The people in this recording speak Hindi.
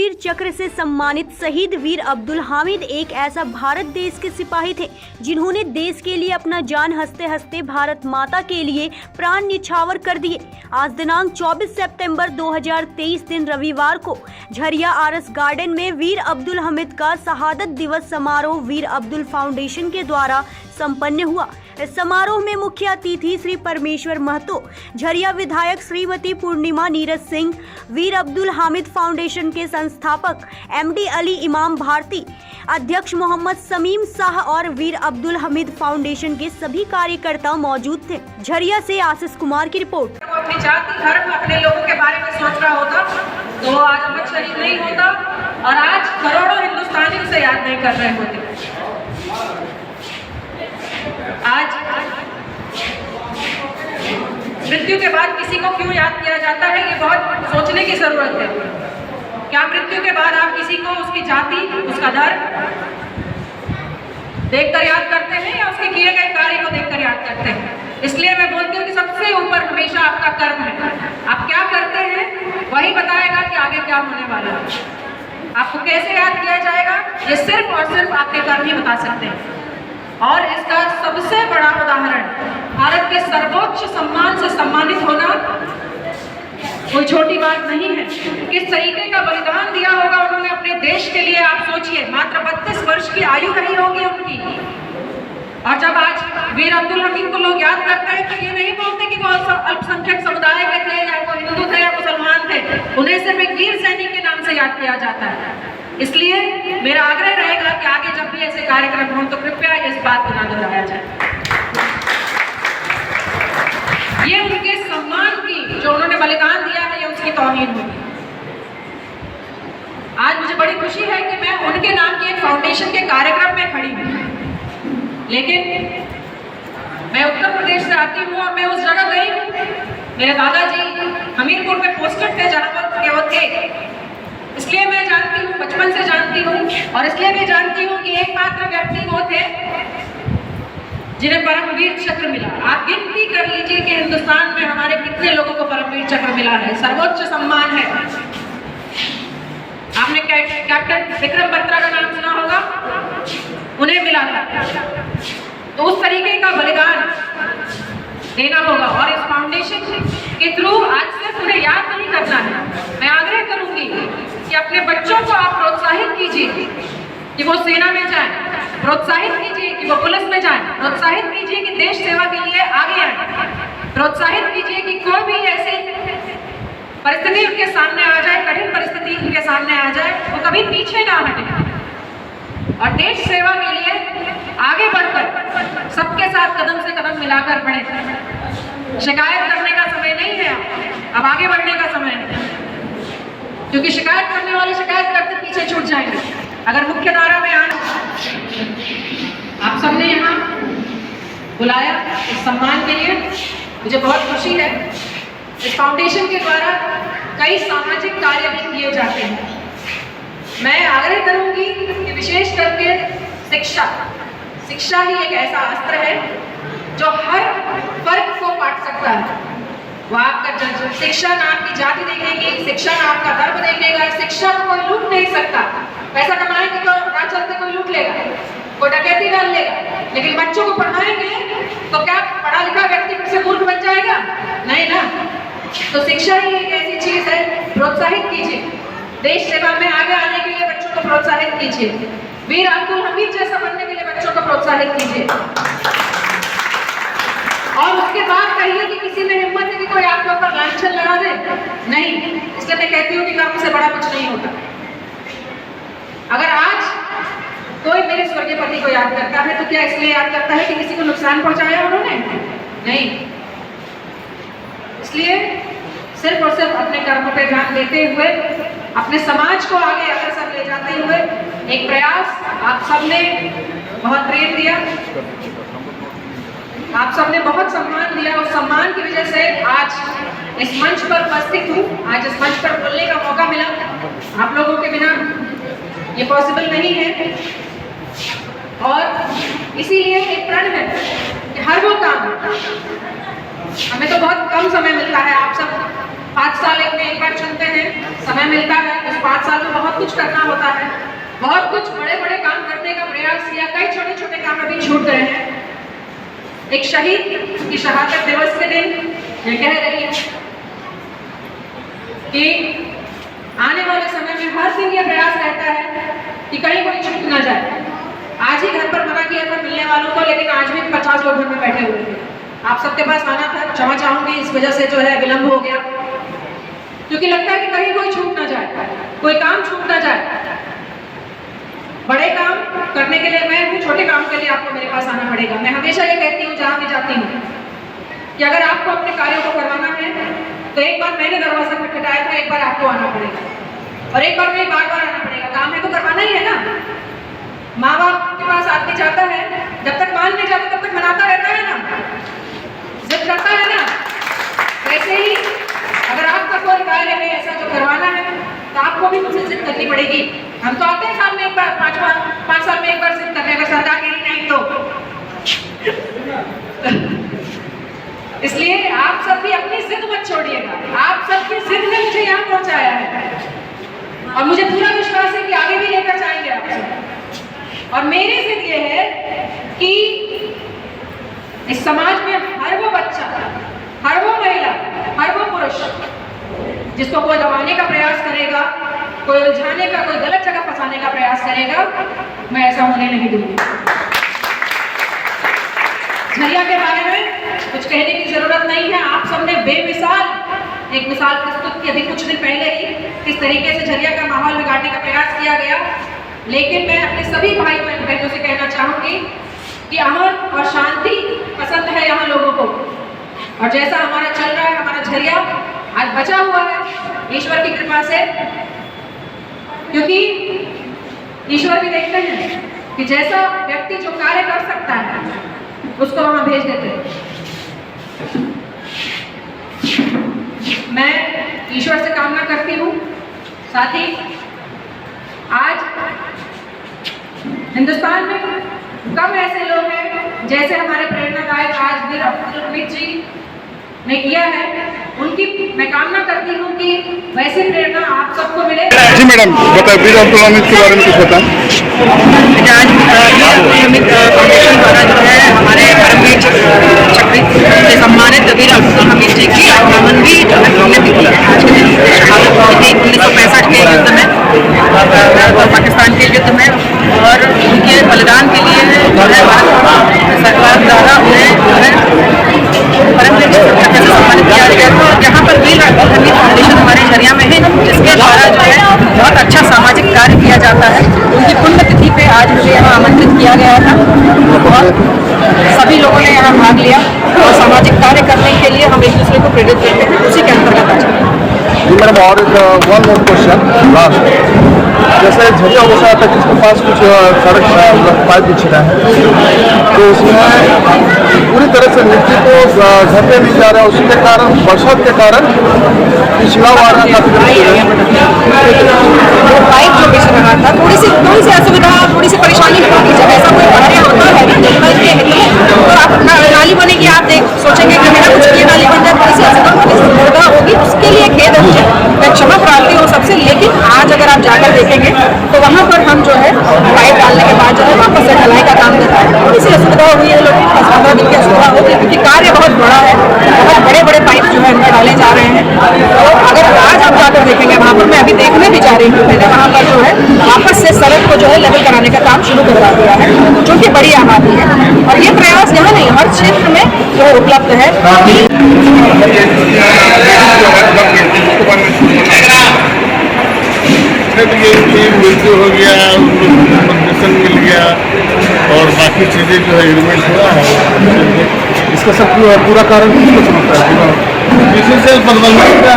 परमवीर चक्र से सम्मानित शहीद वीर अब्दुल हामिद एक ऐसा भारत देश के सिपाही थे जिन्होंने देश के लिए अपना जान हंसते हंसते भारत माता के लिए प्राण न्यौछावर कर दिए। आज दिनांक 24 सितंबर 2023 दिन रविवार को झरिया आरएस गार्डन में वीर अब्दुल हामिद का शहादत दिवस समारोह वीर अब्दुल फाउंडेशन के द्वारा संपन्न हुआ। इस समारोह में मुख्य अतिथि श्री परमेश्वर महतो, झरिया विधायक श्रीमती पूर्णिमा नीरज सिंह, वीर अब्दुल हामिद फाउंडेशन के संस्थापक एमडी अली इमाम भारती, अध्यक्ष मोहम्मद समीम शाह और वीर अब्दुल हामिद फाउंडेशन के सभी कार्यकर्ता मौजूद थे। झरिया से आशीष कुमार की रिपोर्ट। अपनी जाति धर्म अपने लोगों के बारे में सोच रहा होता तो आज अमर शहीद नहीं होता और आज करोड़ों हिंदुस्तानी उसे याद नहीं कर रहे होते। आज मृत्यु के बाद किसी को क्यों याद किया जाता है, ये बहुत सोचने की जरूरत है। क्या मृत्यु के बाद आप किसी को उसकी जाति, उसका धर्म देखकर याद करते हैं या उसके किए गए कार्य को देखकर याद करते हैं? इसलिए मैं बोलती हूँ कि सबसे ऊपर हमेशा आपका कर्म है। आप क्या करते हैं वही बताएगा कि आगे क्या होने वाला है। आपको कैसे याद किया जाएगा ये सिर्फ और सिर्फ आपके कर्म ही बता सकते हैं। और इसका सबसे बड़ा उदाहरण भारत के सर्वोच्च सम्मान से सम्मानित होना कोई छोटी बात नहीं है। किस तरीके का बलिदान दिया होगा उन्होंने अपने देश के लिए, आप सोचिए। मात्र 32 वर्ष की आयु रही होगी उनकी। और जब आज वीर अब्दुल हामिद को लोग याद करते हैं तो ये नहीं बोलते कि वो अल्पसंख्यक समुदाय के थे या वो हिंदू थे या मुसलमान थे। उन्हें सिर्फ एक वीर सैनिक के नाम से याद किया जाता है। इसलिए मेरा आग्रह रहेगा कि आगे जब भी ऐसे कार्यक्रम हों तो कृपया इस बात को ना दोहराया जाए। ये उनके सम्मान की, जो उन्होंने बलिदान दिया है, ये उसकी तौहीन होगी। आज मुझे बड़ी खुशी है कि मैं उनके नाम की एक फाउंडेशन के कार्यक्रम में खड़ी हूँ, लेकिन मैं उत्तर प्रदेश से आती हूँ और मैं उस जगह गई हूँ। मेरे दादाजी हमीरपुर में पोस्टेड थे जहाँ वो थे। इसलिए मैं जानती हूँ, बचपन से जानती हूँ, और इसलिए भी जानती हूँ कि एकमात्र व्यक्ति वो थे जिन्हें परमवीर चक्र मिला। आप गिनती कर लीजिए कि हिंदुस्तान में हमारे कितने लोगों को परमवीर चक्र मिला है। सर्वोच्च सम्मान है। आपने कैप्टन विक्रम बत्रा का नाम सुना होगा, उन्हें मिला था। तो उस तरीके का बलिदान देना होगा और इस फाउंडेशन के थ्रू आज सिर्फ उन्हें याद नहीं करना है। मैं आग्रह करूंगी कि अपने बच्चों को आप प्रोत्साहित कीजिए कि वो सेना में जाएं, प्रोत्साहित कीजिए कि वो पुलिस में जाएं, प्रोत्साहित कीजिए कि देश सेवा के लिए आगे आए, प्रोत्साहित कीजिए कि कोई भी ऐसी परिस्थिति उनके सामने आ जाए, कठिन परिस्थिति उनके सामने आ जाए, वो कभी पीछे ना हटे और देश सेवा के लिए आगे बढ़कर सबके साथ कदम से कदम मिलाकर बढ़े। शिकायत करने का समय नहीं है, अब आगे बढ़ने का समय है, क्योंकि शिकायत करने वाले शिकायत करते पीछे छूट जाएंगे। अगर मुख्य धारा में आना, आप सबने यहाँ बुलाया इस सम्मान के लिए, मुझे बहुत खुशी है। इस फाउंडेशन के द्वारा कई सामाजिक कार्य भी किए जाते हैं। मैं आग्रह करूंगी कि विशेष करके शिक्षा ही एक ऐसा अस्त्र है जो हर वर्ग को काट सकता है। वो आपका शिक्षा ना आपकी जाति देखेगी, शिक्षा ना आपका धर्म देखेगा। शिक्षा को कोई लूट नहीं सकता। पैसा कमाएंगे तो राह चलते कोई लूट लेगा, कोई डकैती डाल लेगा, लेकिन बच्चों को पढ़ाएंगे तो क्या पढ़ा लिखा व्यक्ति फिर से मूर्ख बन जाएगा? नहीं ना। तो शिक्षा ही एक ऐसी चीज है, प्रोत्साहित कीजिए। देश सेवा में आगे आने के लिए बच्चों को प्रोत्साहित कीजिए। वीर अब्दुल हामिद जैसा बनने के लिए बच्चों को प्रोत्साहित कीजिए। और उसके बाद कहिए कि किसी में हिम्मत है कि कोई आपके ऊपर लांछन लगा दे, नहीं। इसलिए मैं कहती हूँ कि कर्म से बड़ा कुछ नहीं होता। अगर आज कोई मेरे स्वर्गीय पति को याद करता है तो क्या इसलिए याद करता है कि किसी को नुकसान पहुंचाया उन्होंने? नहीं। इसलिए सिर्फ और सिर्फ अपने कर्मों पर ध्यान देते हुए, अपने समाज को आगे अग्रसर ले जाते हुए एक प्रयास, आप सबने बहुत प्रेम दिया, आप सबने बहुत सम्मान दिया। उस सम्मान की वजह से आज इस मंच पर उपस्थित हूँ, आज इस मंच पर बोलने का मौका मिला। आप लोगों के बिना ये पॉसिबल नहीं है और इसीलिए एक प्रण है कि हर वो काम, हमें तो बहुत कम समय मिलता है, आप सब 5 साल एक बार चुनते हैं, समय मिलता है, उस 5 साल में बहुत कुछ करना होता है, बहुत कुछ बड़े बड़े काम करने का प्रयास किया, कई छोटे छोटे काम अभी छूट गए हैं। एक शहीद की शहादत दिवस के दिन ये कह रही है कि आने वाले समय में हर दिन ये प्रयास रहता है कि कहीं कोई छूट ना जाए। आज ही घर पर मना किया था मिलने वालों को, लेकिन आज भी 50 लोग घर में बैठे हुए थे। आप सबके पास आना था, क्षमा चाहूंगी इस वजह से जो है विलंब हो गया, क्योंकि लगता है कि कहीं कोई छूट ना जाए, कोई काम छूट ना जाए। बड़े काम करने के लिए मैं हूँ, छोटे काम के लिए आपको मेरे पास आना पड़ेगा। मैं हमेशा ये कहती हूँ जहाँ भी जाती हूँ कि अगर आपको अपने कार्यों को करवाना है तो एक बार मैंने दरवाजा खटखटाया था, एक बार आपको आना पड़ेगा और एक बार नहीं, बार बार आना पड़ेगा। काम है तो करवाना ही है ना। माँ बाप के पास आदमी जाता है, जब तक मान नहीं जाता तब तक मनाता रहता है ना, जिद करता है ना। वैसे ही अगर आपका कोई कार्य है ऐसा जो करवाना है तो आपको भी मुझसे जिद करनी पड़ेगी। हम तो आते हैं साल में एक बार, 5 साल में एक बार जिद करने, अगर सरदारगिरी नहीं तो इसलिए आप सब भी अपनी जिद मत छोड़िएगा। आप सबकी जिद ने मुझे यहाँ पहुँचाया है और मुझे पूरा विश्वास है कि आगे भी लेकर जाएंगे आप सब। और मेरी जिद ये है कि इस समाज में हर वो बच्चा, हर वो महिला, हर वो पुरुष जिसको कोई दबाने का प्रयास करेगा, कोई उलझाने का, कोई गलत जगह फंसाने का प्रयास करेगा, मैं ऐसा होने नहीं दूंगी। झरिया के बारे में कुछ कहने की जरूरत नहीं है। आप सबने बेमिसाल एक मिसाल प्रस्तुत की अभी कुछ दिन पहले ही, किस तरीके से झरिया का माहौल बिगाड़ने का प्रयास किया गया। लेकिन मैं अपने सभी भाई बहनों से कहना चाहूंगी कि अमन और शांति पसंद है यहाँ लोगों को, और जैसा हमारा चल रहा है, हमारा झरिया आज बचा हुआ है ईश्वर की कृपा से, क्योंकि ईश्वर भी देखते हैं कि जैसा व्यक्ति जो कार्य कर सकता है उसको वहां भेज देते हैं। मैं ईश्वर से कामना करती हूँ, साथ ही आज हिंदुस्तान में कम ऐसे लोग हैं जैसे हमारे प्रेरणादायक आज वीर अब्दुल हमीद जी ने किया है। उनकी मैं कामना करती हूँ कि वैसी प्रेरणा आप सबको मिले। जी मैडम, बताइए वीर अब्दुल हमीद के बारे में कुछ बताएं। आज वीर अब्दुल हमीद फाउंडेशन द्वारा जो है हमारे परमवीर चक्र से सम्मानित वीर अब्दुल हमीद जी की 58वीं जो है पुण्यतिथि आज के दिन शहादत हुई थी 1965 के युद्ध में, पाकिस्तान के युद्ध में, और उनके बलिदान के लिए जो है भारत सरकार द्वारा उन्हें जो है परमवीर चक्र से सम्मानित किया गया था। और यहाँ पर वीर अब्दुल हमीद फाउंडेशन हमारे झरिया में है, जिसके द्वारा जो है बहुत अच्छा सामाजिक कार्य किया जाता है। उनकी पुण्यतिथि पे आज मुझे यहाँ आमंत्रित किया गया था और सभी लोगों ने यहाँ भाग लिया और सामाजिक कार्य करने के लिए हम एक दूसरे को प्रेरित करते हैं, उसी के अंतर्गत आज। जी मैडम, और वन मोर क्वेश्चन लास्ट, जैसे झरिया वसा तक इसके पास कुछ सड़क पाइप बिछड़ा है, तो उसमें पूरी तरह से मिट्टी को घर पे नहीं जा रहा है, उसके कारण बरसात के कारण पिछड़ा हुआ रहा था। पाइप जो बिछ रहा था, थोड़ी सी असुविधा, थोड़ी सी परेशानी होगी। जब ऐसा कोई कार्य होता है ना जनता के हित में, तो आप नाली बनेगी, आप सोचेंगे कि मेरा कुछ ये नाली बन जाए, थोड़ी सी असुविधा होगी, उसके लिए खेद है मुझे, मैं क्षमा प्रार्थी हूँ सबसे। लेकिन आज अगर आप जाकर देखेंगे तो वहाँ पर हम जो है पाइप डालने के बाद जो है वापस से ढलाई का काम कर रहा है। थोड़ी सी असुविधा हुई है, लोगों को 15 दिन की असुविधा होगी, क्योंकि कार्य बहुत बड़ा है, बहुत बड़े बड़े पाइप जो है अंदर डाले जा रहे हैं। तो अगर आज आप जाकर देखेंगे वहाँ पर, मैं अभी देखने भी जा रही हूँ, मैंने वहाँ पर जो है वापस से सड़क को जो है लेवल कराने का काम शुरू करवा दिया है, जो कि बड़ी आबादी है। और ये प्रयास यहाँ नहीं, हर क्षेत्र में जो उपलब्ध है। ये मृत्यु हो गया, कंपनसेशन मिल गया और बाकी चीज़ें जो है इवेंट हुआ है, इसका सब पूरा कारण किसको समझता है? किसी से बदलना है।